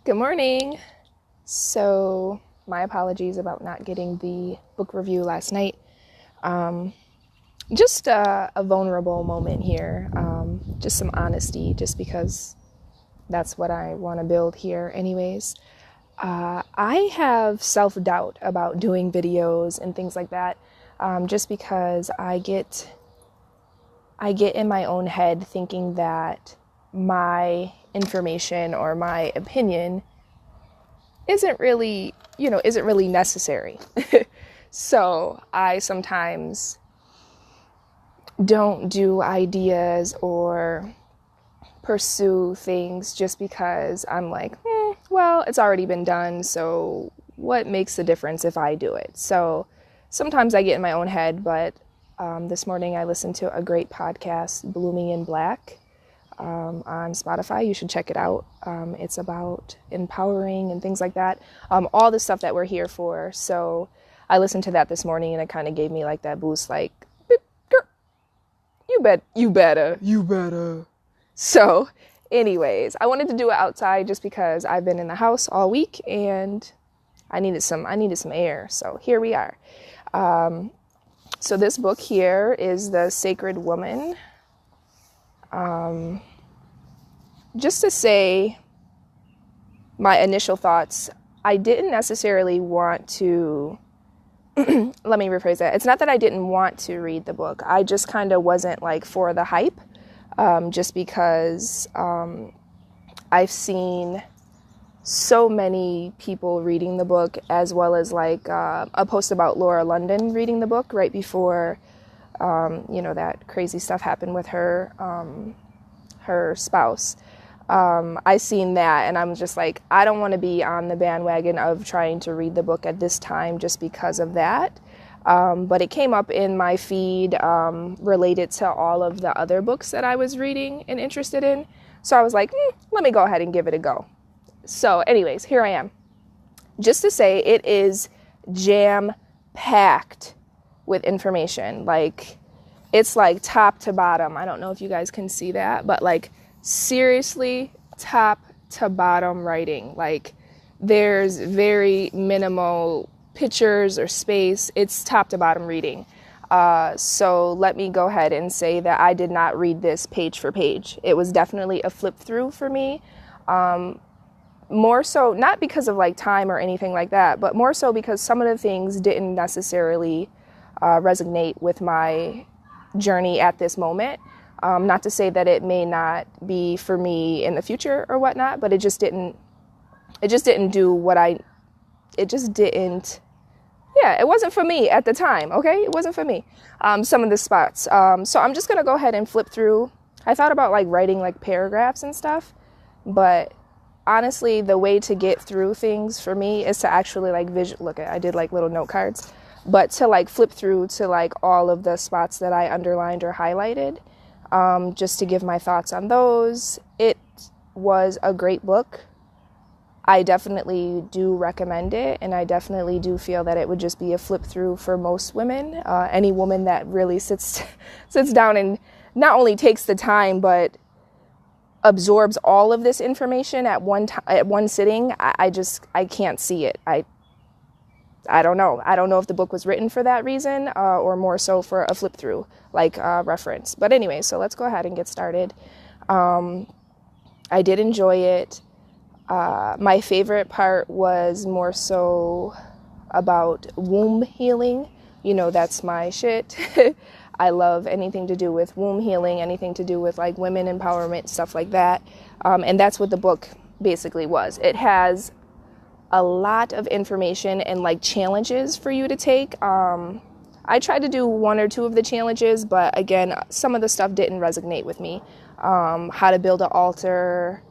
Good morning. So, my apologies about not getting the book review last night. Just a vulnerable moment here. Just some honesty, just because that's what I want to build here anyways. I have self-doubt about doing videos and things like that, just because I get in my own head thinking that my information or my opinion isn't really necessary. So I sometimes don't do ideas or pursue things just because I'm like, well, it's already been done, so what makes the difference if I do it? So sometimes I get in my own head, but this morning I listened to a great podcast, Blooming in Black, on Spotify. You should check it out. It's about empowering and things like that. All the stuff that we're here for. So I listened to that this morning and it kind of gave me like that boost, like, girl, you better. So anyways, I wanted to do it outside just because I've been in the house all week and I needed some air. So here we are. So this book here is The Sacred Woman. Just to say my initial thoughts, I didn't necessarily want to, let me rephrase that. It's not that I didn't want to read the book. I just kind of wasn't like for the hype, just because I've seen so many people reading the book, as well as like a post about Laura London reading the book right before that crazy stuff happened with her spouse. I seen that and I'm just like, I don't want to be on the bandwagon of trying to read the book at this time just because of that. But it came up in my feed related to all of the other books that I was reading and interested in. So I was like, let me go ahead and give it a go. So anyways, here I am. Just to say, it is jam-packed with information. Like, it's like top to bottom. I don't know if you guys can see that, but like seriously top to bottom writing. Like, there's very minimal pictures or space. It's top to bottom reading. So let me go ahead and say that I did not read this page for page. It was definitely a flip through for me. More so, not because of like time or anything like that, but more so because some of the things didn't necessarily resonate with my journey at this moment. Not to say that it may not be for me in the future or whatnot, but it just didn't do it wasn't for me at the time. Okay. It wasn't for me. Some of the spots. So I'm just going to go ahead and flip through. I thought about like writing like paragraphs and stuff, but honestly, the way to get through things for me is to actually like I did like little note cards, but to like flip through to like all of the spots that I underlined or highlighted, just to give my thoughts on those. It was a great book. I definitely do recommend it, and I definitely do feel that it would just be a flip through for most women. Any woman that really sits down and not only takes the time, but absorbs all of this information at one sitting. I can't see it. I don't know. I don't know if the book was written for that reason, or more so for a flip through, like reference. But anyway, so let's go ahead and get started. I did enjoy it. My favorite part was more so about womb healing. That's my shit. I love anything to do with womb healing, anything to do with like women empowerment, stuff like that. And that's what the book basically was. It has a lot of information and like challenges for you to take. I tried to do one or two of the challenges, but again, some of the stuff didn't resonate with me. How to build an altar,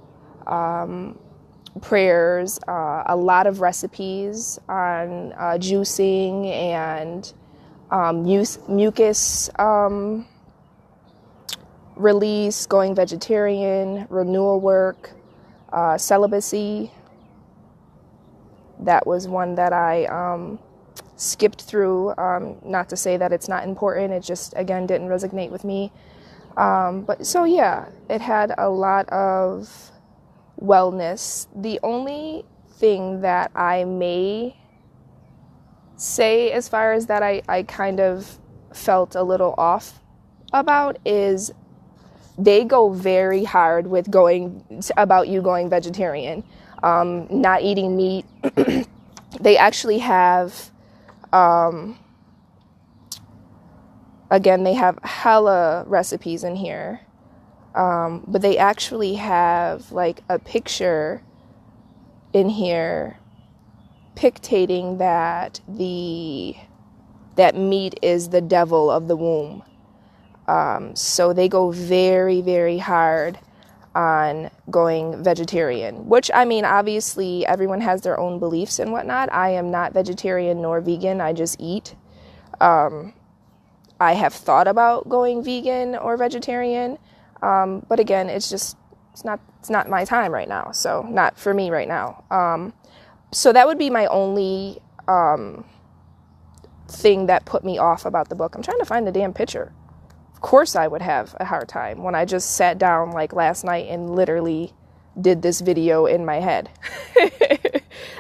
prayers, a lot of recipes on juicing and mucus release, going vegetarian, renewal work, celibacy. That was one that I skipped through, not to say that it's not important. It just, again, didn't resonate with me. But so, yeah, it had a lot of wellness. The only thing that I may say as far as that I kind of felt a little off about is they go very hard with going vegetarian, not eating meat. They actually have, again, they have hella recipes in here, but they actually have like a picture in here pictating that that meat is the devil of the womb. So they go very, very hard on going vegetarian, which, I mean, obviously everyone has their own beliefs and whatnot. I am not vegetarian nor vegan. I just eat. I have thought about going vegan or vegetarian. But again, it's not my time right now. So not for me right now. So that would be my only, thing that put me off about the book. I'm trying to find the damn picture. Of course I would have a hard time when I just sat down like last night and literally did this video in my head.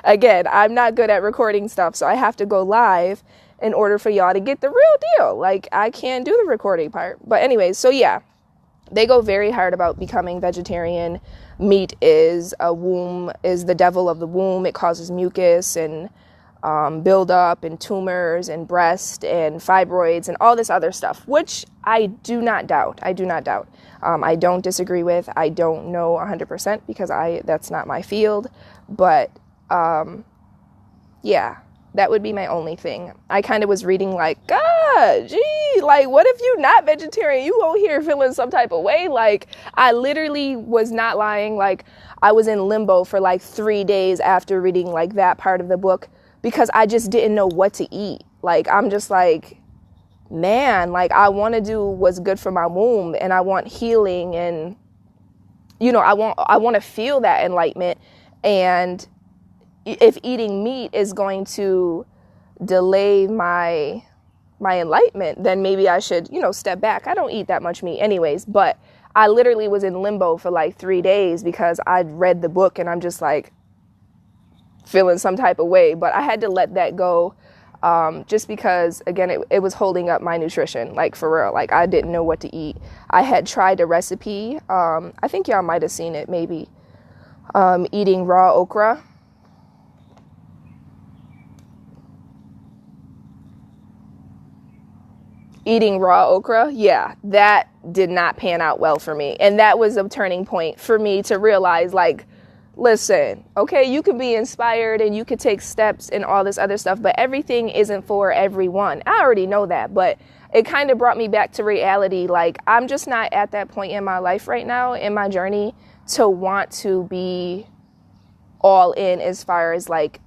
Again, I'm not good at recording stuff, so I have to go live in order for y'all to get the real deal. Like, I can't do the recording part. But anyways, so yeah, they go very hard about becoming vegetarian. Meat is the devil of the womb. It causes mucus and build up and tumors and breast and fibroids and all this other stuff, which I do not doubt. I don't disagree with. I don't know 100% because that's not my field. But yeah, that would be my only thing. I kind of was reading like, God, gee, like, what if you're not vegetarian? You out here feeling some type of way? Like, I literally was not lying. Like, I was in limbo for like 3 days after reading like that part of the book, because I just didn't know what to eat. Like, I'm just like, man, like, I want to do what's good for my womb, and I want healing, and, you know, I want to feel that enlightenment. And if eating meat is going to delay my enlightenment, then maybe I should, you know, step back. I don't eat that much meat anyways, but I literally was in limbo for like 3 days because I'd read the book and I'm just like feeling some type of way. But I had to let that go, just because, again, it was holding up my nutrition, like, for real. Like, I didn't know what to eat. I had tried a recipe. I think y'all might have seen it, maybe, eating raw okra. Eating raw okra, yeah, that did not pan out well for me. And that was a turning point for me to realize, like, listen, okay, you can be inspired and you could take steps and all this other stuff, but everything isn't for everyone. I already know that, but it kind of brought me back to reality. Like, I'm just not at that point in my life right now, in my journey, to want to be all in as far as, like,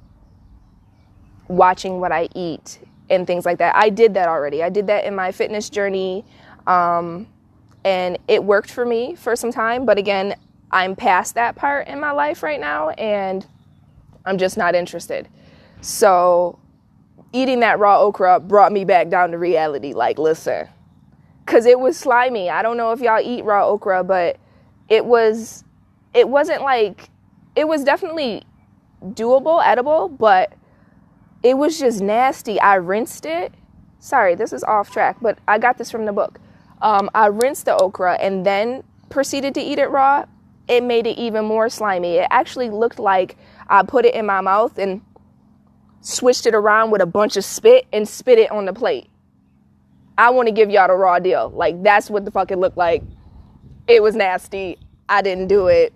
watching what I eat and things like that. I did that already. I did that in my fitness journey, and it worked for me for some time. But again, I'm past that part in my life right now, and I'm just not interested. So eating that raw okra brought me back down to reality. Like, listen, because it was slimy. I don't know if y'all eat raw okra, but it wasn't like, it was definitely doable, edible, but it was just nasty. I rinsed it. Sorry, this is off track, but I got this from the book. I rinsed the okra and then proceeded to eat it raw. It made it even more slimy. It actually looked like I put it in my mouth and switched it around with a bunch of spit and spit it on the plate. I want to give y'all the raw deal. Like, that's what the fuck it looked like. It was nasty. I didn't do it.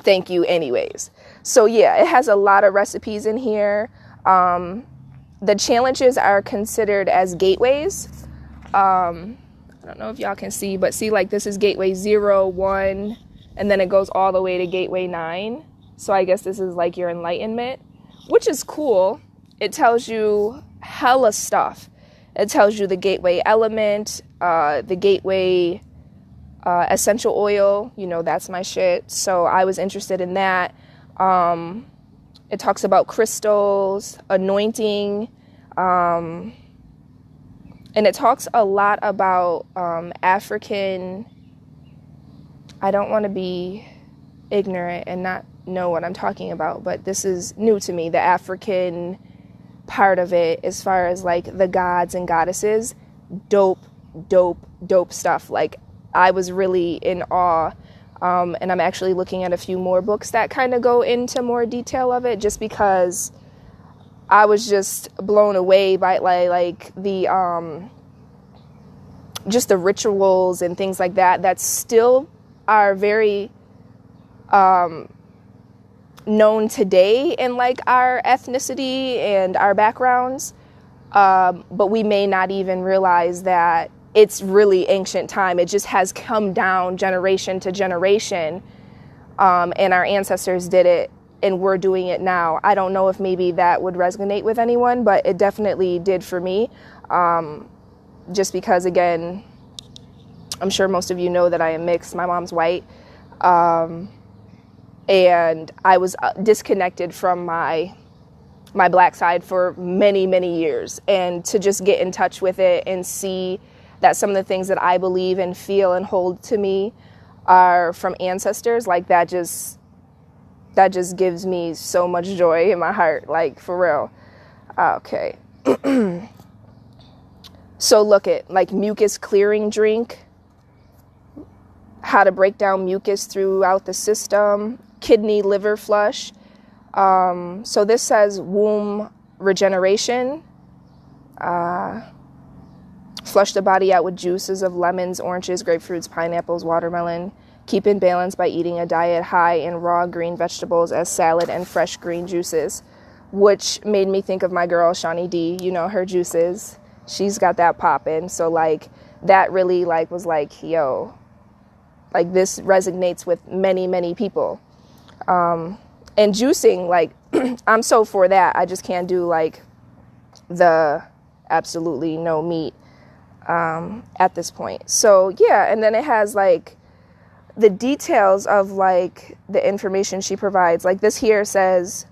Thank you anyways. So yeah, it has a lot of recipes in here. The challenges are considered as gateways. I don't know if y'all can see, but see, like, this is gateway 0, 1, and then it goes all the way to gateway 9. So I guess this is like your enlightenment, which is cool. It tells you hella stuff. It tells you the gateway element, the gateway essential oil. You know, that's my shit. So I was interested in that. It talks about crystals, anointing, and it talks a lot about African, I don't want to be ignorant and not know what I'm talking about, but this is new to me, the African part of it, as far as like the gods and goddesses. Dope stuff. Like, I was really in awe. And I'm actually looking at a few more books that kind of go into more detail of it, just because I was just blown away by like the just the rituals and things like that still are very known today in like our ethnicity and our backgrounds, but we may not even realize that it's really ancient time. It just has come down generation to generation, and our ancestors did it and we're doing it now. I don't know if maybe that would resonate with anyone, but it definitely did for me, just because, again, I'm sure most of you know that I am mixed. My mom's white. And I was disconnected from my black side for many, many years. And to just get in touch with it and see that some of the things that I believe and feel and hold to me are from ancestors, like that just gives me so much joy in my heart, like, for real. Okay. So look at like mucus clearing drink, how to break down mucus throughout the system, kidney liver flush. So this says womb regeneration, flush the body out with juices of lemons, oranges, grapefruits, pineapples, watermelon. Keep in balance by eating a diet high in raw green vegetables as salad and fresh green juices, which made me think of my girl, Shawnee D. You know, her juices. She's got that poppin'. So like that really like was like, yo, like this resonates with many, many people. And juicing, like I'm so for that. I just can't do like the absolutely no meat at this point. So yeah, and then it has like the details of like the information she provides. Like this here says,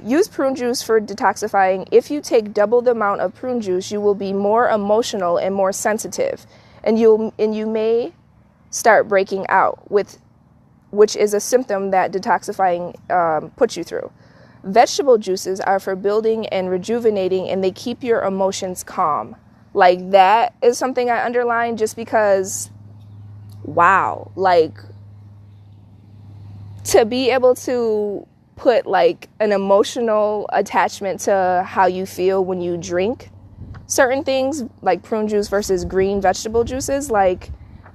use prune juice for detoxifying. If you take double the amount of prune juice, you will be more emotional and more sensitive, and you may start breaking out, which is a symptom that detoxifying puts you through. Vegetable juices are for building and rejuvenating, and they keep your emotions calm. Like that is something I underline, just because, wow, like to be able to put like an emotional attachment to how you feel when you drink certain things, like prune juice versus green vegetable juices, like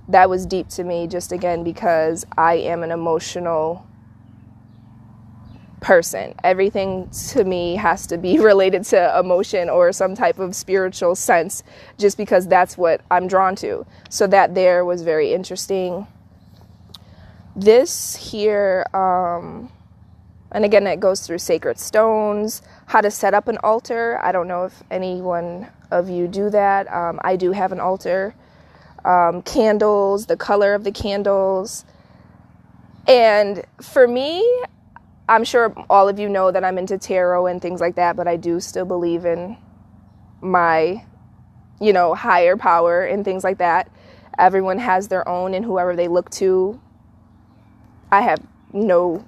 that was deep to me, just again because I am an emotional person. Everything to me has to be related to emotion or some type of spiritual sense, just because that's what I'm drawn to. So that there was very interesting. This here, and again, it goes through sacred stones, how to set up an altar. I don't know if anyone of you do that. I do have an altar. Candles, the color of the candles. And for me, I'm sure all of you know that I'm into tarot and things like that, but I do still believe in my, higher power and things like that. Everyone has their own, and whoever they look to, I have no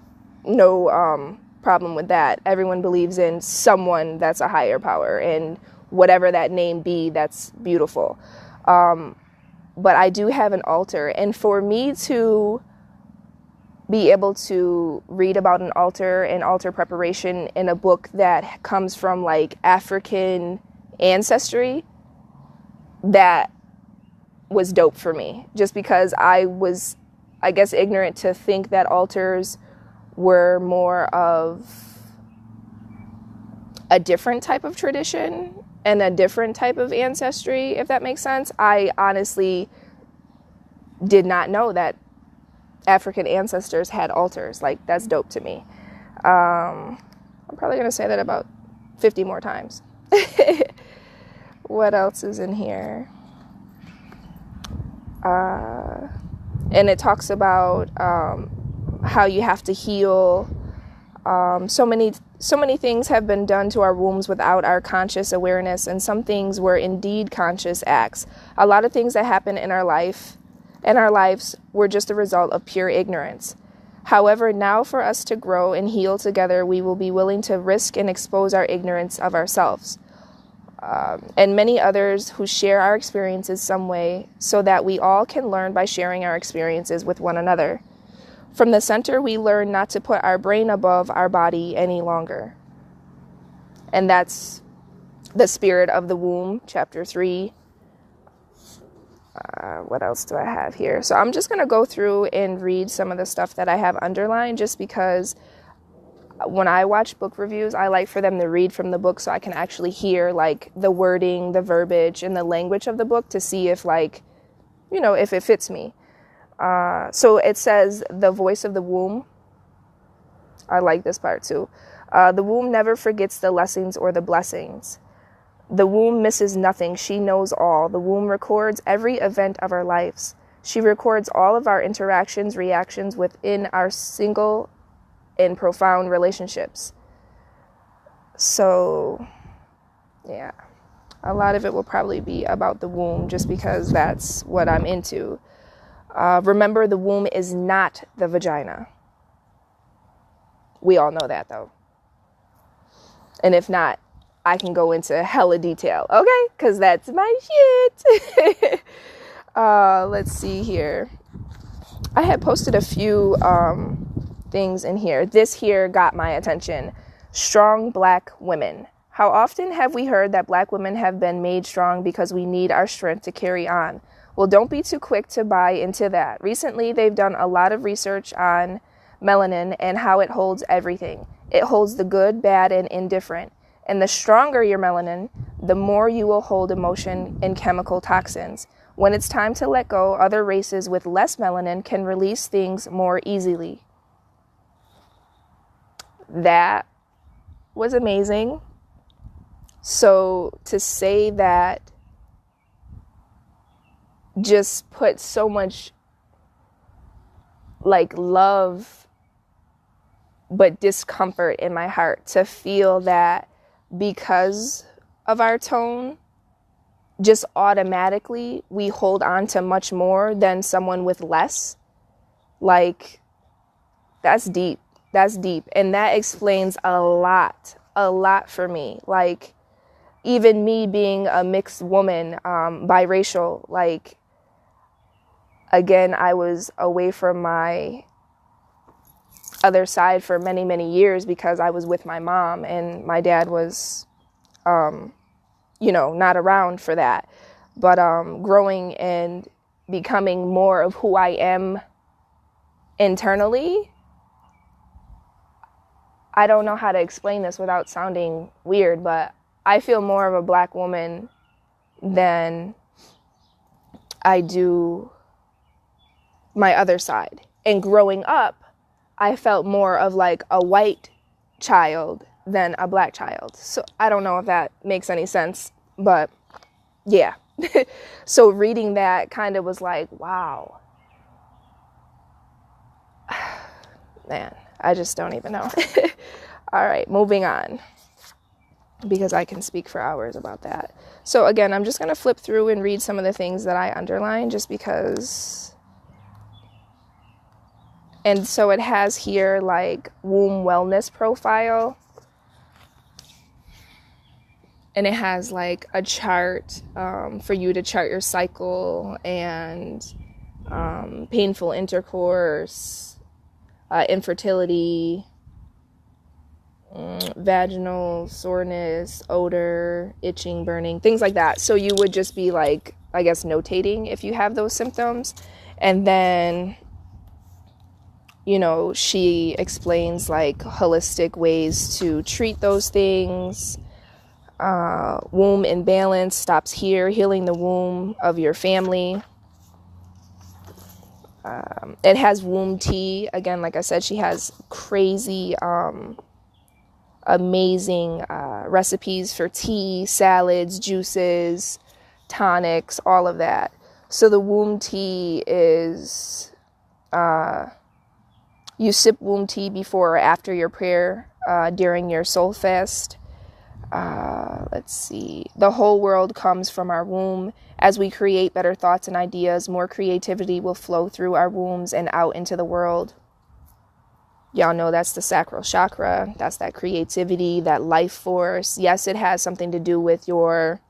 problem with that. Everyone believes in someone that's a higher power, and whatever that name be, that's beautiful. But I do have an altar, and for me to be able to read about an altar and altar preparation in a book that comes from like African ancestry, that was dope for me, just because I was, I guess, ignorant to think that altars were more of a different type of tradition and a different type of ancestry, if that makes sense. I honestly did not know that African ancestors had altars. Like, that's dope to me. I'm probably going to say that about 50 more times. What else is in here? And it talks about how you have to heal. So many things have been done to our wombs without our conscious awareness, and some things were indeed conscious acts. A lot of things that happen in our lives were just a result of pure ignorance. However, now for us to grow and heal together, we will be willing to risk and expose our ignorance of ourselves. And many others who share our experiences some way, so that we all can learn by sharing our experiences with one another. From the center, we learn not to put our brain above our body any longer. And that's the spirit of the womb, chapter 3. What else do I have here? So I'm just going to go through and read some of the stuff that I have underlined, just because when I watch book reviews, I like for them to read from the book so I can actually hear like the wording, the verbiage, and the language of the book to see if if it fits me. So it says the voice of the womb. I like this part too. The womb never forgets the lessons or the blessings. The womb misses nothing. She knows all. The womb records every event of our lives. She records all of our interactions, reactions within our single and profound relationships. So, yeah, a lot of it will probably be about the womb just because that's what I'm into. Remember, the womb is not the vagina. We all know that, though. And if not, I can go into hella detail, okay? Because that's my shit. Let's see here. I had posted a few things in here. This here got my attention. Strong Black women. How often have we heard that Black women have been made strong because we need our strength to carry on? Well, don't be too quick to buy into that. Recently, they've done a lot of research on melanin and how it holds everything. It holds the good, bad, and indifferent. And the stronger your melanin, the more you will hold emotion and chemical toxins. When it's time to let go, other races with less melanin can release things more easily. That was amazing. So to say that just put so much like love but discomfort in my heart, to feel that because of our tone, just automatically we hold on to much more than someone with less. Like, that's deep. That's deep. And that explains a lot for me. Like, even me being a mixed woman, biracial, like, again, I was away from my other side for many, many years because I was with my mom and my dad was, not around for that. But growing and becoming more of who I am internally, I don't know how to explain this without sounding weird, but I feel more of a Black woman than I do my other side. And growing up, I felt more of like a white child than a Black child. So I don't know if that makes any sense, but yeah. So reading that kind of was like, wow. Man, I just don't even know. All right, moving on, because I can speak for hours about that. So again, I'm just going to flip through and read some of the things that I underlined just because. And so it has here like womb wellness profile. And it has like a chart for you to chart your cycle and painful intercourse, infertility, vaginal soreness, odor, itching, burning, things like that. So you would just be like, I guess, notating if you have those symptoms. And then, she explains like holistic ways to treat those things. Womb imbalance stops here, healing the womb of your family. It has womb tea. Again, like I said, she has crazy, amazing recipes for tea, salads, juices, tonics, all of that. So the womb tea is, you sip womb tea before or after your prayer, during your soul fast. Let's see. The whole world comes from our womb. As we create better thoughts and ideas, more creativity will flow through our wombs and out into the world. Y'all know that's the Sacral Chakra. That's that creativity, that life force. Yes, it has something to do with your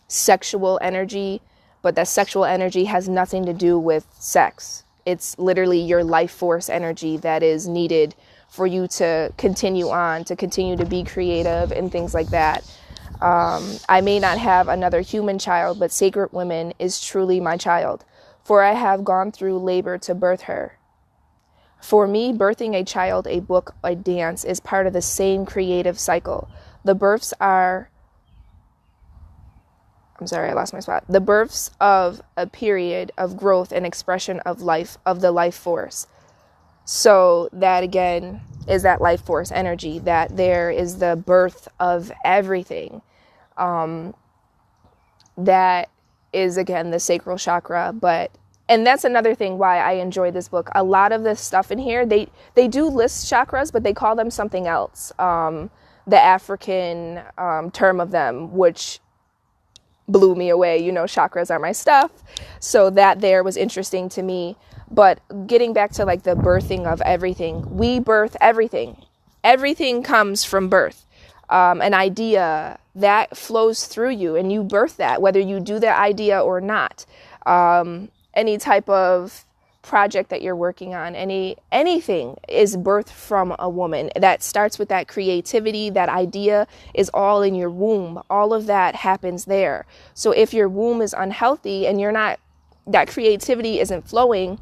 sexual energy, but that sexual energy has nothing to do with sex. It's literally your life force energy that is needed for you to continue on, to continue to be creative and things like that. I may not have another human child, but Sacred Women is truly my child, for I have gone through labor to birth her. For me, birthing a child, a book, a dance is part of the same creative cycle. The births are, I lost my spot. The births of a period of growth and expression of life, of the life force. So that again is that life force energy, that there is the birth of everything. That is again the sacral chakra, and that's another thing why I enjoy this book. A lot of the stuff in here, they do list chakras, but they call them something else. The African term of them, which blew me away. You know, chakras are my stuff. So that there was interesting to me. But getting back to like the birthing of everything, we birth everything. Everything comes from birth. An idea that flows through you and you birth that, whether you do the idea or not. Any type of project that you're working on, anything is birthed from a woman. That starts with that creativity. That idea is all in your womb. All of that happens there. So if your womb is unhealthy and that creativity isn't flowing,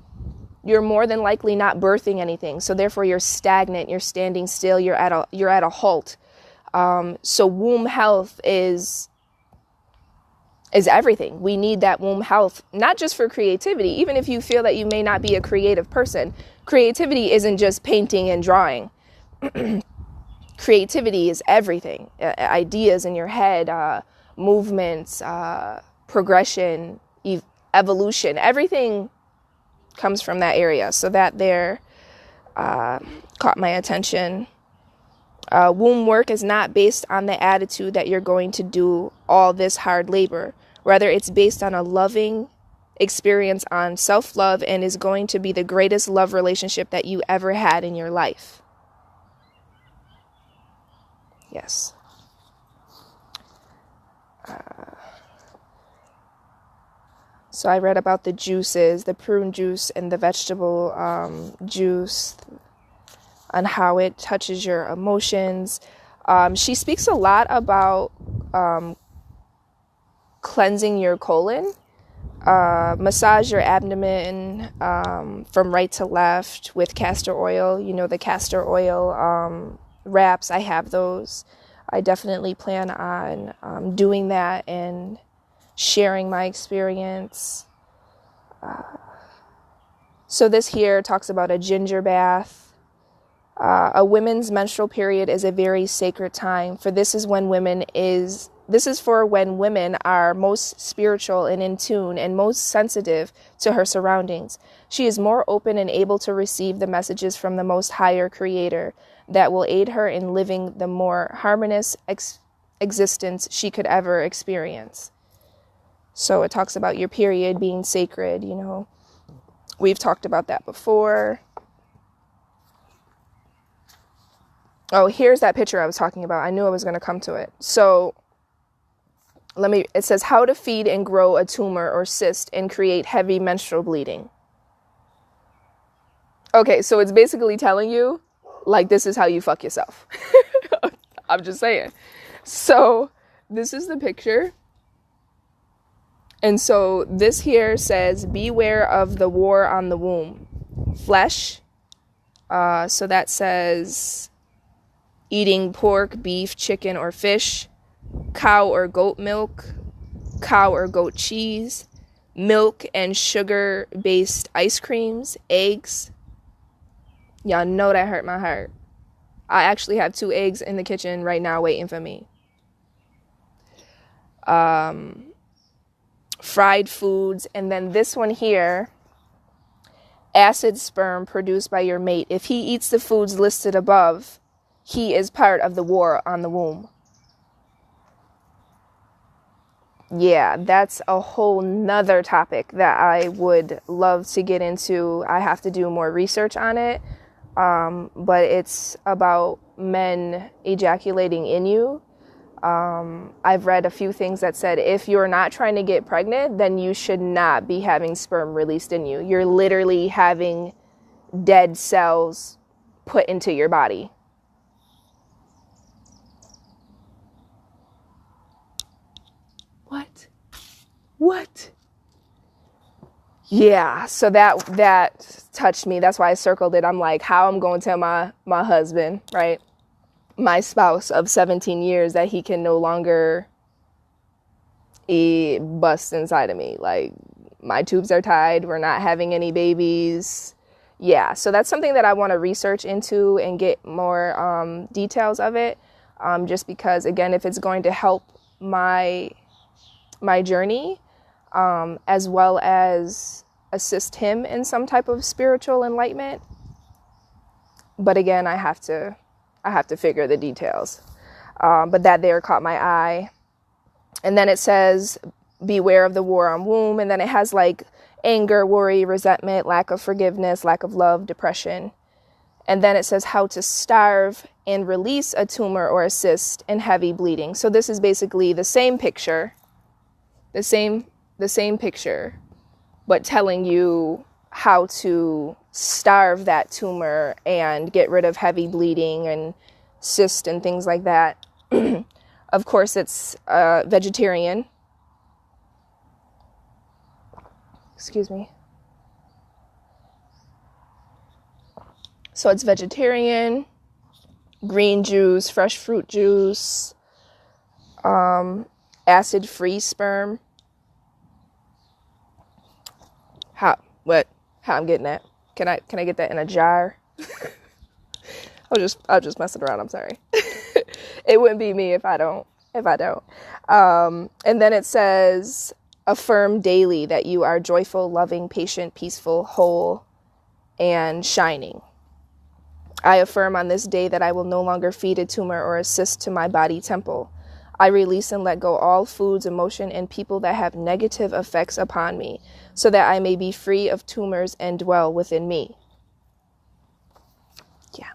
you're more than likely not birthing anything. So therefore you're stagnant, you're standing still, you're at a halt. So womb health is everything. We need that womb health, not just for creativity. Even if you feel that you may not be a creative person, creativity isn't just painting and drawing. Creativity is everything. Ideas in your head, movements, progression, evolution, everything comes from that area. So that there caught my attention. Womb work is not based on the attitude that you're going to do all this hard labor. Rather, it's based on a loving experience on self-love and is going to be the greatest love relationship that you ever had in your life. Yes. So I read about the juices, the prune juice and the vegetable juice, on how it touches your emotions. She speaks a lot about cleansing your colon, massage your abdomen from right to left with castor oil. You know, the castor oil wraps, I have those. I definitely plan on doing that and sharing my experience. So this here talks about a ginger bath. A women's menstrual period is a very sacred time, for this is for when women are most spiritual and in tune and most sensitive to her surroundings. She is more open and able to receive the messages from the most higher creator that will aid her in living the more harmonious existence she could ever experience. So it talks about your period being sacred, you know. We've talked about that before. Oh, here's that picture I was talking about. I knew I was going to come to it. So it says how to feed and grow a tumor or cyst and create heavy menstrual bleeding. Okay, so it's basically telling you, like, this is how you fuck yourself. I'm just saying. So this is the picture. And so this here says, beware of the war on the womb. Flesh. So that says eating pork, beef, chicken, or fish, cow or goat milk, cow or goat cheese, milk and sugar-based ice creams, eggs. Y'all know that hurt my heart. I actually have 2 eggs in the kitchen right now waiting for me. Fried foods, and then this one here, acid sperm produced by your mate. If he eats the foods listed above, he is part of the war on the womb. Yeah, that's a whole nother topic that I would love to get into. I have to do more research on it, but it's about men ejaculating in you. I've read a few things that said if you're not trying to get pregnant, then you should not be having sperm released in you. You're literally having dead cells put into your body. What? Yeah, so that touched me. That's why I circled it. I'm like, how I'm going to tell my husband, right? My spouse of 17 years that he can no longer bust inside of me. Like, my tubes are tied. We're not having any babies. Yeah, so that's something that I want to research into and get more details of it. Just because, again, if it's going to help my journey, as well as assist him in some type of spiritual enlightenment. But again, I have to figure the details. But that there caught my eye. And then it says, beware of the war on womb. And then it has like anger, worry, resentment, lack of forgiveness, lack of love, depression. And then it says how to starve and release a tumor or a cyst and heavy bleeding. So this is basically the same picture, the same picture, but telling you how to starve that tumor and get rid of heavy bleeding and cyst and things like that. Of course, it's vegetarian. Excuse me. So it's vegetarian, green juice, fresh fruit juice, acid-free sperm. How I'm getting that? Can I get that in a jar? I'll just mess it around. I'm sorry. It wouldn't be me if I don't. And then it says, affirm daily that you are joyful, loving, patient, peaceful, whole, and shining. I affirm on this day that I will no longer feed a tumor or a cyst to my body temple. I release and let go all foods, emotion, and people that have negative effects upon me, so that I may be free of tumors and dwell within me. Yeah.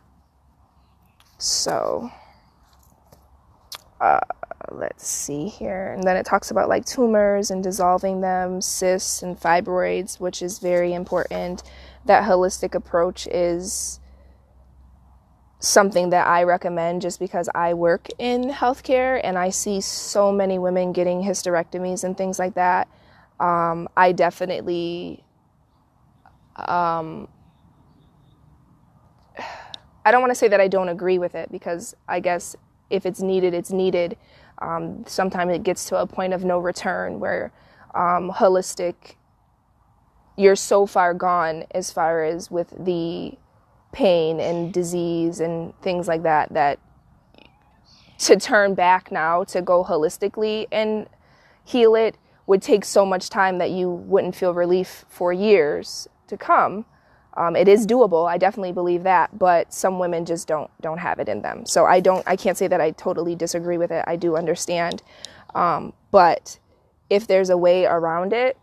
So, let's see here. And then it talks about like tumors and dissolving them, cysts and fibroids, which is very important. That holistic approach is something that I recommend just because I work in healthcare and I see so many women getting hysterectomies and things like that. I definitely, I don't want to say that I don't agree with it, because I guess if it's needed, it's needed. Sometimes it gets to a point of no return where holistic, you're so far gone as far as with the pain and disease and things like that, that to turn back now to go holistically and heal it would take so much time that you wouldn't feel relief for years to come. It is doable. I definitely believe that, but some women just don't have it in them. So I can't say that I totally disagree with it. I do understand. But if there's a way around it,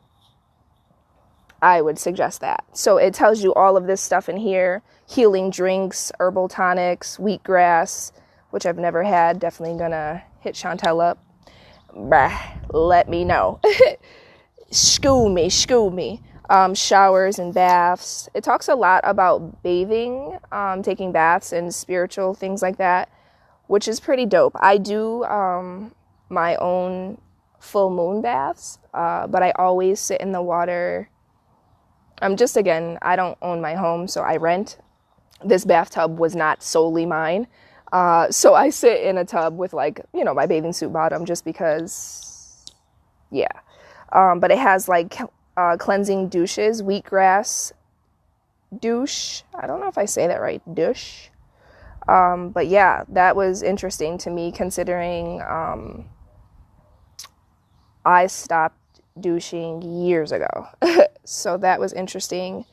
I would suggest that. So it tells you all of this stuff in here: healing drinks, herbal tonics, wheatgrass, which I've never had. Definitely gonna hit Chantel up. Let me know. School me. Showers and baths. It talks a lot about bathing, taking baths and spiritual things like that, which is pretty dope. I do my own full moon baths, but I always sit in the water. Again, I don't own my home, so I rent. This bathtub was not solely mine. So I sit in a tub with my bathing suit bottom just because, yeah. But it has cleansing douches, wheatgrass douche. I don't know if I say that right, douche. But yeah, that was interesting to me considering I stopped douching years ago. So that was interesting.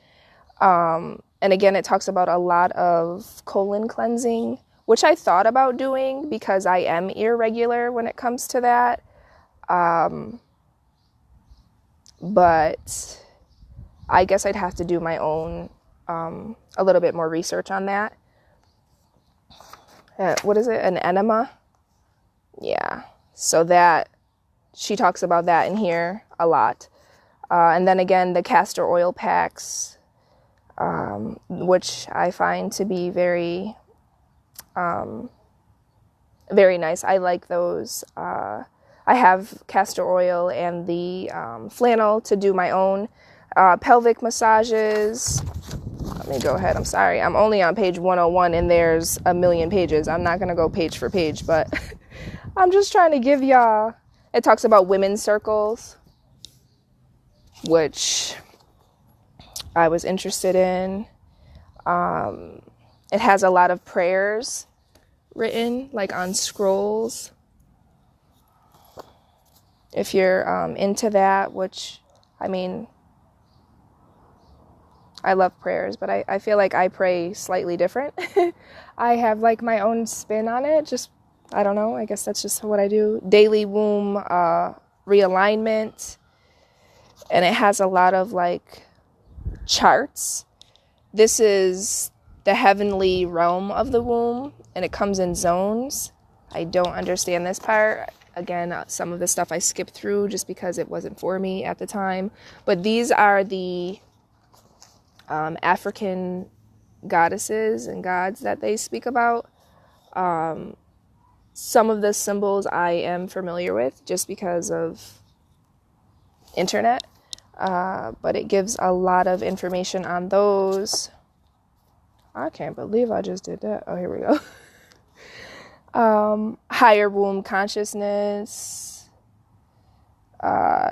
And again, it talks about a lot of colon cleansing, which I thought about doing because I am irregular when it comes to that. But I guess I'd have to do my own a little bit more research on that. What is it? An enema? Yeah. So that, she talks about that in here a lot. And then again, the castor oil packs, which I find to be very, very nice. I like those. I have castor oil and the flannel to do my own pelvic massages. Let me go ahead. I'm sorry. I'm only on page 101 and there's a million pages. I'm not going to go page for page, but I'm just trying to give y'all. It talks about women's circles, which I was interested in. It has a lot of prayers written, like on scrolls. If you're into that, which, I mean, I love prayers, but I feel like I pray slightly different. I have like my own spin on it. Just, I don't know. I guess that's just what I do. Daily womb realignment. And it has a lot of like charts. This is the heavenly realm of the womb, and it comes in zones. I don't understand this part. Again, some of the stuff I skipped through just because it wasn't for me at the time. But these are the African goddesses and gods that they speak about. Some of the symbols I am familiar with just because of internet. But it gives a lot of information on those. I can't believe I just did that. Oh, here we go. Higher womb consciousness,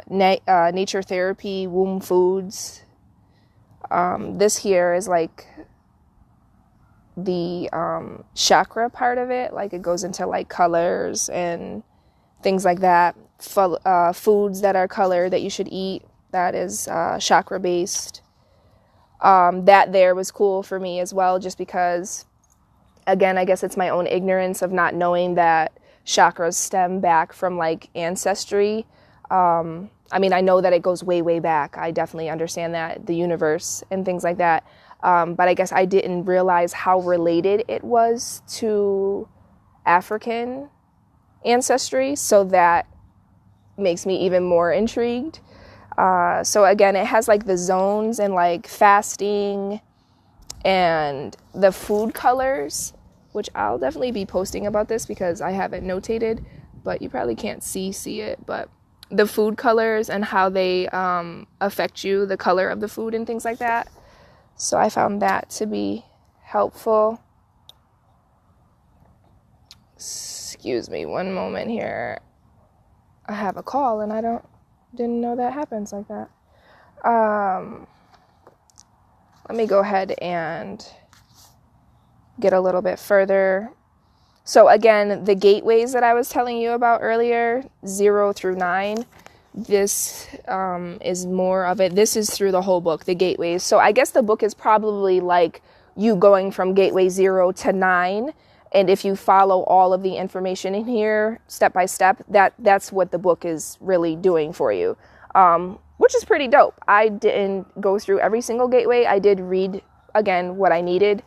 nature therapy, womb foods. This here is like the chakra part of it. Like it goes into like colors and things like that. Foods that are colored that you should eat. That is chakra based. That there was cool for me as well, just because, again, I guess it's my own ignorance of not knowing that chakras stem back from like ancestry. I mean, I know that it goes way, way back. I definitely understand that, the universe and things like that. But I guess I didn't realize how related it was to African ancestry. So that makes me even more intrigued. So again, it has like the zones and like fasting and the food colors, which I'll definitely be posting about this because I haven't notated, but you probably can't see it. But the food colors and how they affect you, the color of the food and things like that. So I found that to be helpful. Excuse me one moment here. I have a call and I didn't know that happens like that. Let me go ahead and get a little bit further. So again, the gateways that I was telling you about earlier, 0 through 9, this is more of it. This is through the whole book, the gateways. So I guess the book is probably like you going from gateway 0 to 9. And if you follow all of the information in here, step by step, that's what the book is really doing for you, which is pretty dope. I didn't go through every single gateway. I did read, again, what I needed.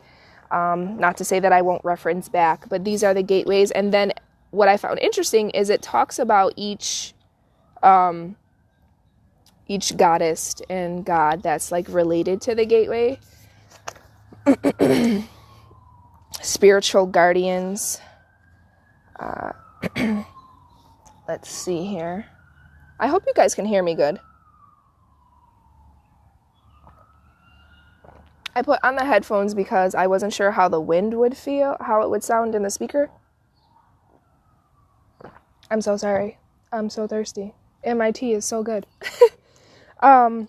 Not to say that I won't reference back, but these are the gateways. And then what I found interesting is it talks about each goddess and god that's like related to the gateway. Spiritual guardians. Let's see here. I hope you guys can hear me good. I put on the headphones because I wasn't sure how the wind would feel, how it would sound in the speaker. I'm so sorry. I'm so thirsty. And my tea is so good. Oh,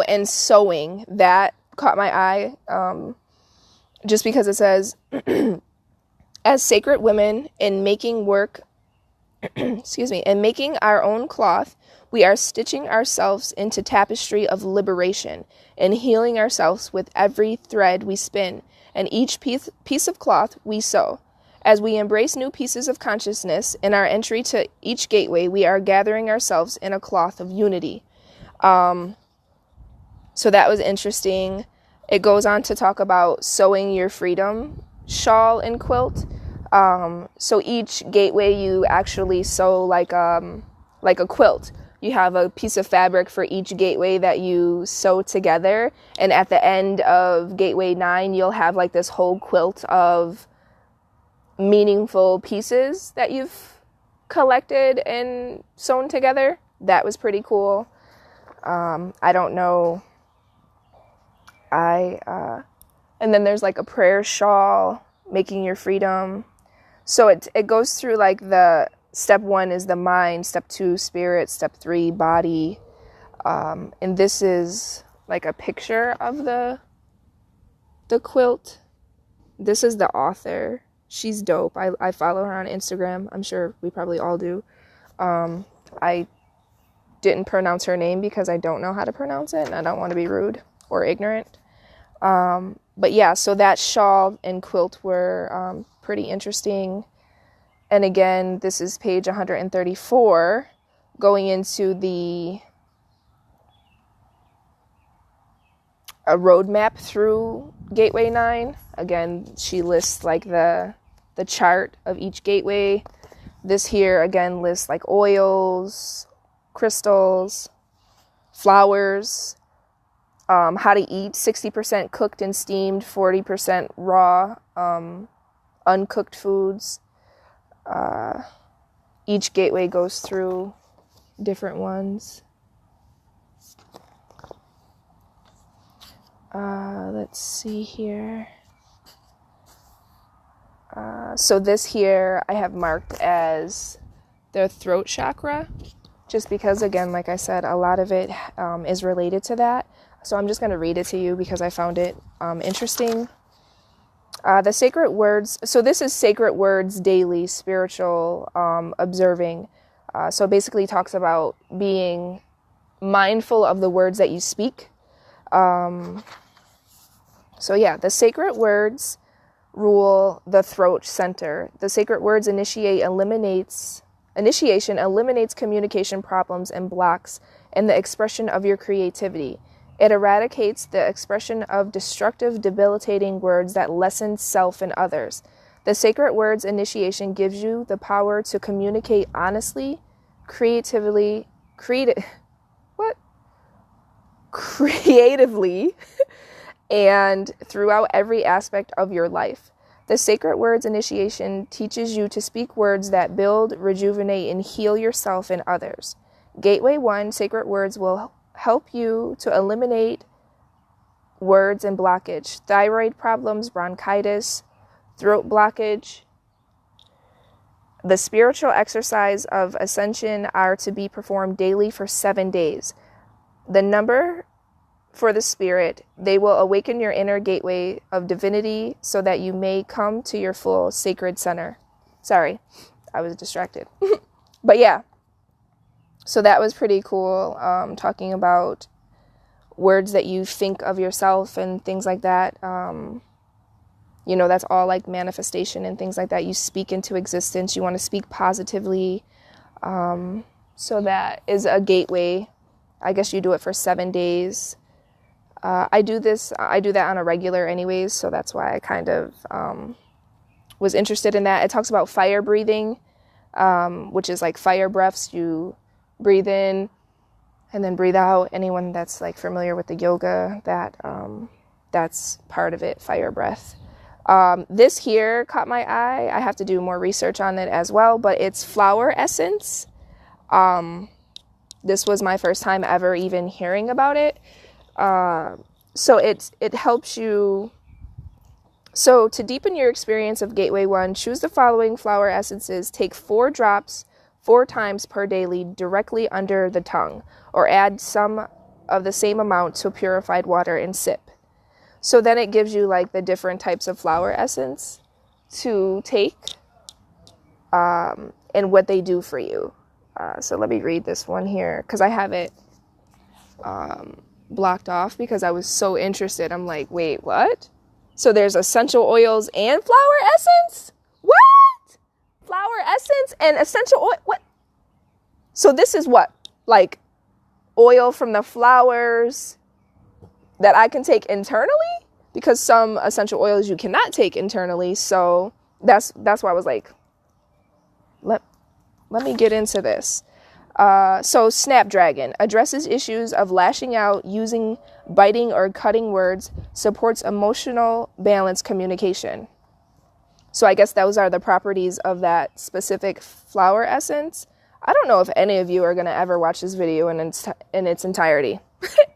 and sewing. That caught my eye. Just because it says, as sacred women in making work, in making our own cloth, we are stitching ourselves into tapestry of liberation and healing ourselves with every thread we spin and each piece of cloth we sew. As we embrace new pieces of consciousness in our entry to each gateway, we are gathering ourselves in a cloth of unity. So that was interesting. It goes on to talk about sewing your freedom shawl and quilt. So each gateway you actually sew like a quilt. You have a piece of fabric for each gateway that you sew together. And at the end of gateway 9, you'll have like this whole quilt of meaningful pieces that you've collected and sewn together. That was pretty cool. I don't know. And then there's like a prayer shawl, making your freedom. So it goes through like the step 1 is the mind, step 2 spirit, step 3 body, and this is like a picture of the quilt. This is the author. She's dope. I follow her on Instagram. I'm sure we probably all do. I didn't pronounce her name because I don't know how to pronounce it and I don't want to be rude or ignorant. But yeah, so that shawl and quilt were pretty interesting. And again, this is page 134, going into a roadmap through Gateway 9. Again, she lists like the chart of each gateway. This here, again, lists like oils, crystals, flowers, how to eat, 60% cooked and steamed, 40% raw, uncooked foods. Each gateway goes through different ones. Let's see here. So this here I have marked as the throat chakra, just because, again, like I said, a lot of it is related to that. So I'm just going to read it to you because I found it interesting. The sacred words. So this is sacred words daily, spiritual, observing. So basically talks about being mindful of the words that you speak. So yeah, the sacred words rule the throat center. The sacred words initiation eliminates communication problems and blocks in the expression of your creativity. It eradicates the expression of destructive, debilitating words that lessen self and others. The sacred words initiation gives you the power to communicate honestly, creatively, and throughout every aspect of your life. The sacred words initiation teaches you to speak words that build, rejuvenate, and heal yourself and others. Gateway 1, sacred words will help you to eliminate words and blockage, thyroid problems, bronchitis, throat blockage. The spiritual exercise of ascension are to be performed daily for 7 days. The number for the spirit, they will awaken your inner gateway of divinity so that you may come to your full sacred center. Sorry, I was distracted. But yeah, so that was pretty cool, talking about words that you think of yourself and things like that. You know, that's all like manifestation and things like that. You speak into existence. You want to speak positively. So that is a gateway. I guess you do it for 7 days. I do that on a regular anyways, so that's why I kind of was interested in that. It talks about fire breathing, which is like fire breaths. You breathe in and then breathe out. Anyone that's like familiar with the yoga, that's part of it, fire breath. This here caught my eye. I have to do more research on it as well, but it's flower essence. This was my first time ever even hearing about it. So it helps you. So to deepen your experience of Gateway 1, choose the following flower essences. Take 4 drops 4 times per daily directly under the tongue, or add some of the same amount to purified water and sip. So then it gives you like the different types of flower essence to take, and what they do for you. So let me read this one here because I have it blocked off because I was so interested. I'm like, wait, what? So there's essential oils and flower essence? What? Flower essence and essential oil? What? So this is what? Like oil from the flowers that I can take internally? because some essential oils you cannot take internally. So that's why I was like, let me get into this. So Snapdragon addresses issues of lashing out, using biting or cutting words, supports emotional balance communication. So I guess those are the properties of that specific flower essence. I don't know if any of you are going to ever watch this video in its entirety.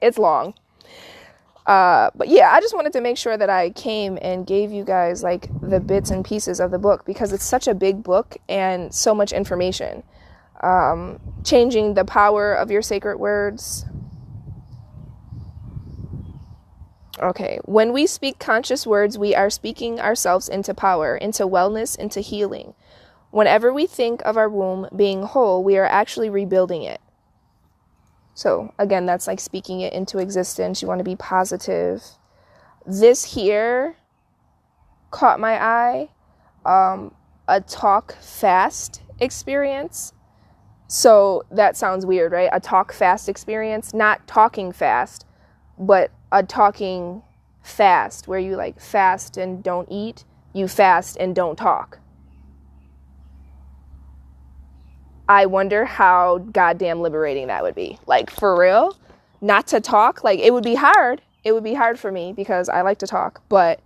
It's long. But yeah, I just wanted to make sure that I came and gave you guys like the bits and pieces of the book, because it's such a big book and so much information. Changing the power of your sacred words. Okay, when we speak conscious words, we are speaking ourselves into power, into wellness, into healing. Whenever we think of our womb being whole, we are actually rebuilding it. So again, that's like speaking it into existence. You want to be positive. This here caught my eye. A talk fast experience. So that sounds weird, right? A talk fast experience, not talking fast, but a talking fast, where you like fast and don't eat, you fast and don't talk. I wonder how goddamn liberating that would be. Like, for real, not to talk. Like, it would be hard. It would be hard for me because I like to talk. But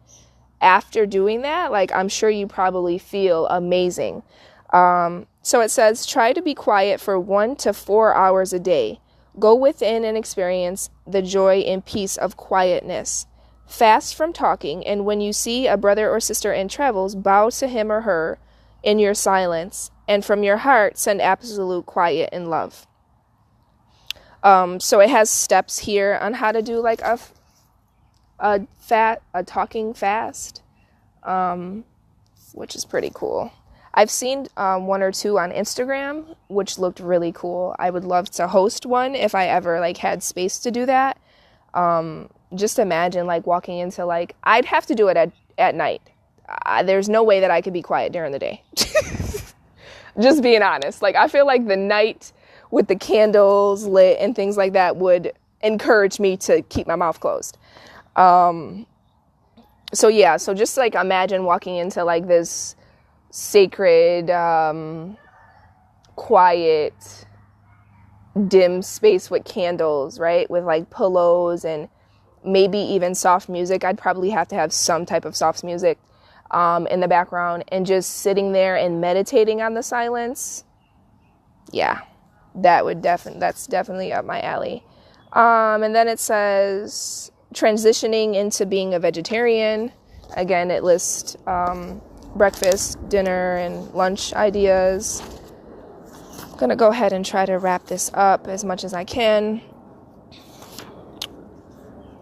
after doing that, like, I'm sure you probably feel amazing. So it says, try to be quiet for 1 to 4 hours a day. Go within and experience the joy and peace of quietness. Fast from talking, and when you see a brother or sister in travels, bow to him or her in your silence, and from your heart send absolute quiet and love. So it has steps here on how to do like a talking fast, which is pretty cool. I've seen 1 or 2 on Instagram, which looked really cool. I would love to host one if I ever like had space to do that. Just imagine like walking into like, I'd have to do it at night. There's no way that I could be quiet during the day. Just being honest. Like, I feel like the night with the candles lit and things like that would encourage me to keep my mouth closed. So yeah, so just like imagine walking into like this sacred, quiet, dim space with candles, right? With like pillows and maybe even soft music. I'd probably have to have some type of soft music in the background, and just sitting there and meditating on the silence. Yeah, that's definitely up my alley. And then it says transitioning into being a vegetarian. Again, it lists breakfast, dinner, and lunch ideas. I'm gonna go ahead and try to wrap this up as much as I can.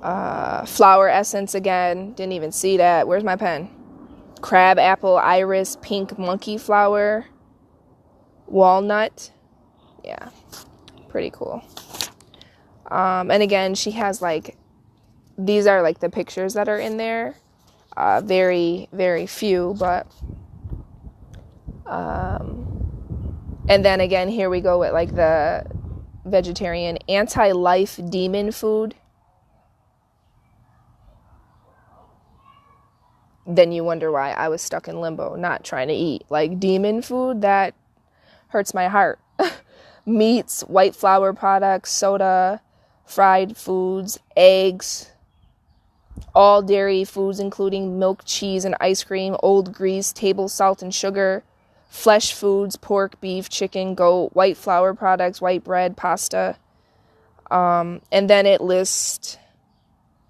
Flower essence again, didn't even see that. Where's my pen? Crab apple, iris, pink monkey flower, walnut. Yeah, pretty cool. And again, she has like, these are like the pictures that are in there. Very, very few, but and then again, here we go with like the vegetarian anti-life demon food. Then you wonder why I was stuck in limbo, not trying to eat. Like, demon food, that hurts my heart. Meats, white flour products, soda, fried foods, eggs, all dairy foods, including milk, cheese, and ice cream, old grease, table salt and sugar, flesh foods, pork, beef, chicken, goat, white flour products, white bread, pasta. And then it lists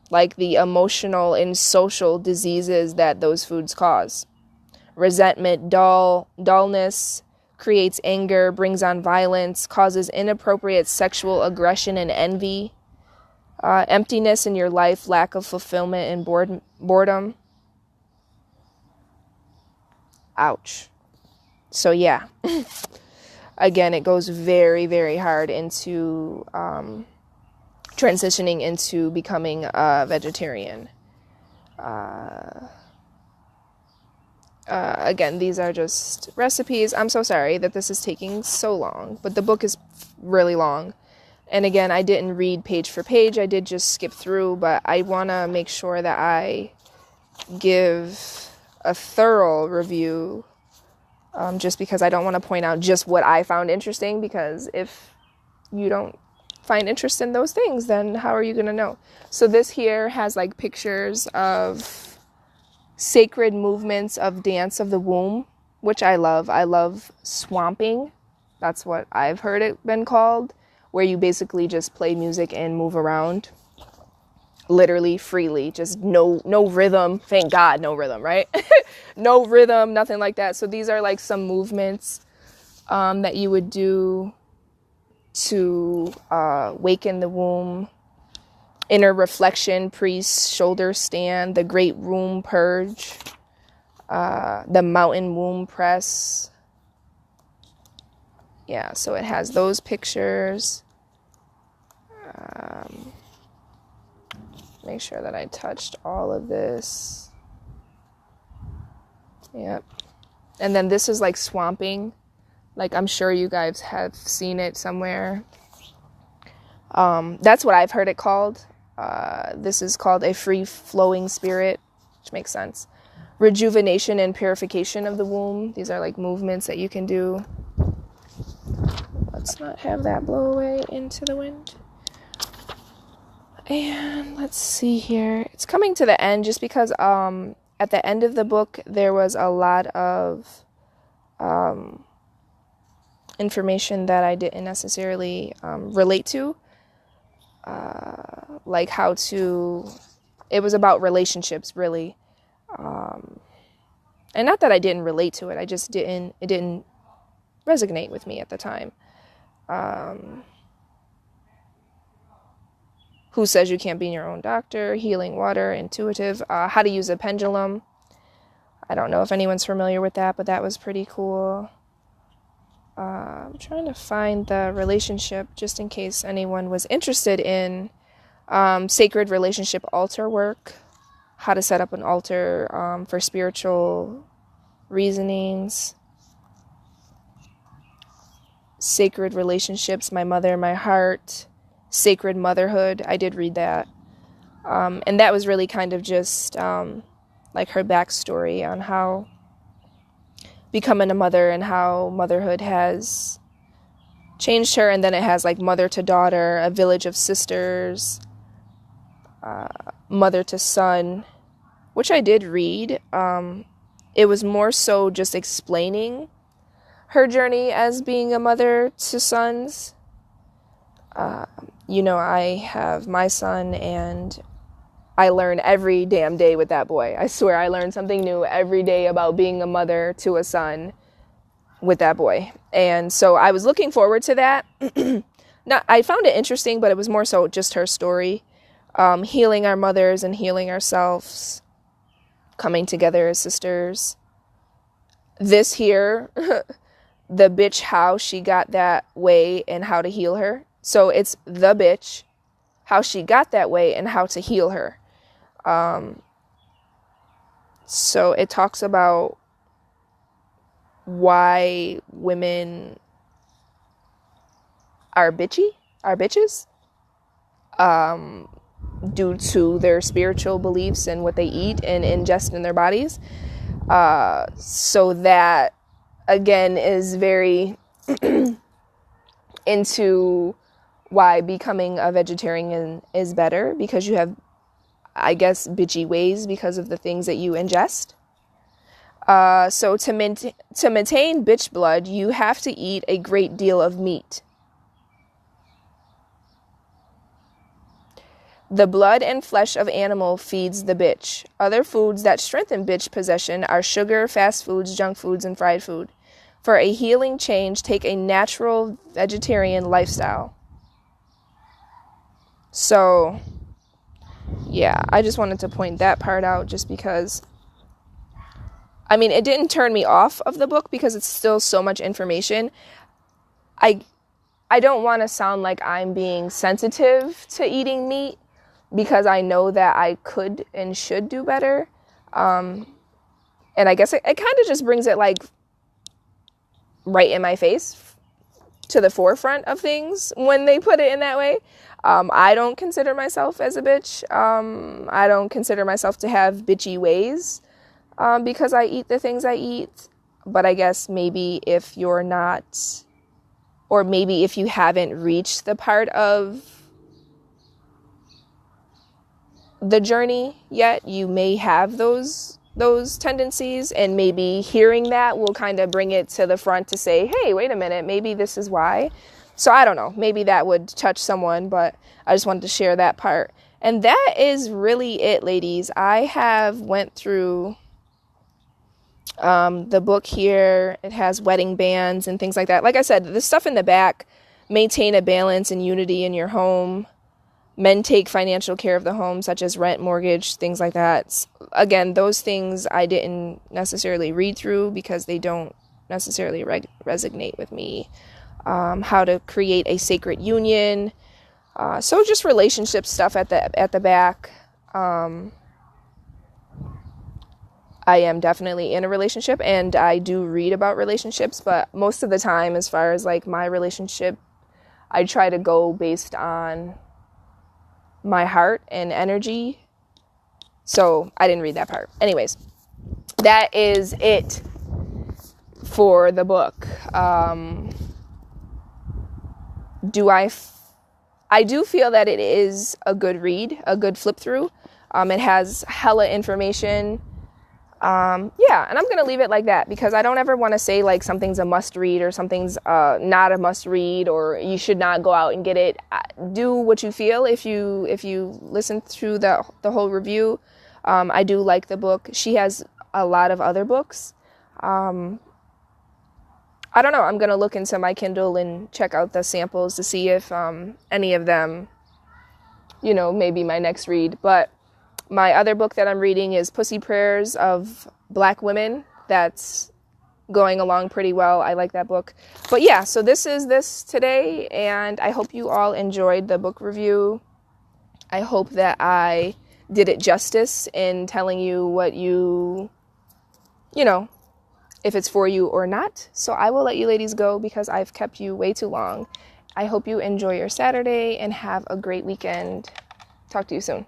like the emotional and social diseases that those foods cause. Resentment, dullness, creates anger, brings on violence, causes inappropriate sexual aggression and envy, emptiness in your life, lack of fulfillment and boredom. Ouch. So yeah, again, it goes very, very hard into transitioning into becoming a vegetarian. Again, these are just recipes. I'm so sorry that this is taking so long, but the book is really long. And again, I didn't read page for page. I did just skip through, but I want to make sure that I give a thorough review, just because I don't want to point out just what I found interesting, because if you don't find interest in those things, then how are you going to know? So this here has like pictures of sacred movements of dance of the womb, which I love. I love swamping. That's what I've heard it been called, where you basically just play music and move around literally freely, just no rhythm. Thank God, no rhythm, right? No rhythm, nothing like that. So these are like some movements that you would do to waken the womb. Inner reflection, priest, shoulder stand, the great womb purge, the mountain womb press. Yeah, so it has those pictures. Make sure that I touched all of this. Yep. And then this is like swamping. Like, I'm sure you guys have seen it somewhere. That's what I've heard it called. This is called a free-flowing spirit, which makes sense. Rejuvenation and purification of the womb. These are like movements that you can do. Let's not have that blow away into the wind. And let's see here. It's coming to the end just because at the end of the book there was a lot of information that I didn't necessarily relate to. Like how to... It was about relationships, really. And not that I didn't relate to it. I just didn't... It didn't resonate with me at the time. Who says you can't be your own doctor? Healing water, intuitive. How to use a pendulum. I don't know if anyone's familiar with that, but that was pretty cool. I'm trying to find the relationship just in case anyone was interested in sacred relationship altar work. How to set up an altar for spiritual reasonings. Sacred relationships, my mother, my heart. Sacred Motherhood. I did read that. And that was really kind of just like her backstory on how becoming a mother and how motherhood has changed her. And then it has like mother to daughter, a village of sisters, mother to son, which I did read. It was more so just explaining her journey as being a mother to sons. I have my son, and I learn every damn day with that boy. I swear I learn something new every day about being a mother to a son with that boy. And so I was looking forward to that. I found it interesting, but it was more so just her story. Healing our mothers and healing ourselves, coming together as sisters. This here, the bitch, how she got that way and how to heal her. So it's the bitch, how she got that way, and how to heal her. So it talks about why women are bitches, due to their spiritual beliefs and what they eat and ingest in their bodies. So that, again, is very into why becoming a vegetarian is better, because you have, I guess, bitchy ways because of the things that you ingest. So to maintain bitch blood, you have to eat a great deal of meat. The blood and flesh of animal feeds the bitch. Other foods that strengthen bitch possession are sugar, fast foods, junk foods, and fried food. For a healing change, take a natural vegetarian lifestyle. So, yeah, I just wanted to point that part out just because, I mean, it didn't turn me off of the book because it's still so much information. I don't want to sound like I'm being sensitive to eating meat, because I know that I could and should do better. And I guess it kind of just brings it like right in my face, to the forefront of things when they put it in that way. I don't consider myself as a bitch. I don't consider myself to have bitchy ways because I eat the things I eat. But I guess maybe if you're not, or maybe if you haven't reached the part of the journey yet, you may have those tendencies, and maybe hearing that will kind of bring it to the front to say, hey, wait a minute, maybe this is why. So I don't know, maybe that would touch someone, but I just wanted to share that part. And that is really it, ladies. I have went through the book here. It has wedding bands and things like that. Like I said, the stuff in the back, maintain a balance and unity in your home. Men take financial care of the home, such as rent, mortgage, things like that. Again, those things I didn't necessarily read through because they don't necessarily resonate with me. How to create a sacred union. So just relationship stuff at the back. I am definitely in a relationship, and I do read about relationships, but most of the time, as far as like my relationship, I try to go based on my heart and energy. So I didn't read that part. Anyways, that is it for the book. I do feel that it is a good read, a good flip through. It has hella information. Yeah, and I'm going to leave it like that because I don't ever want to say like something's a must read or something's not a must read or you should not go out and get it. Do what you feel. If you listen through the whole review, I do like the book. She has a lot of other books. I don't know. I'm going to look into my Kindle and check out the samples to see if any of them, maybe my next read. But my other book that I'm reading is Pussy Prayers of Black Women. That's going along pretty well. I like that book. But yeah, so this is this today, and I hope you all enjoyed the book review. I hope that I did it justice in telling you what if it's for you or not. So I will let you ladies go because I've kept you way too long. I hope you enjoy your Saturday and have a great weekend. Talk to you soon.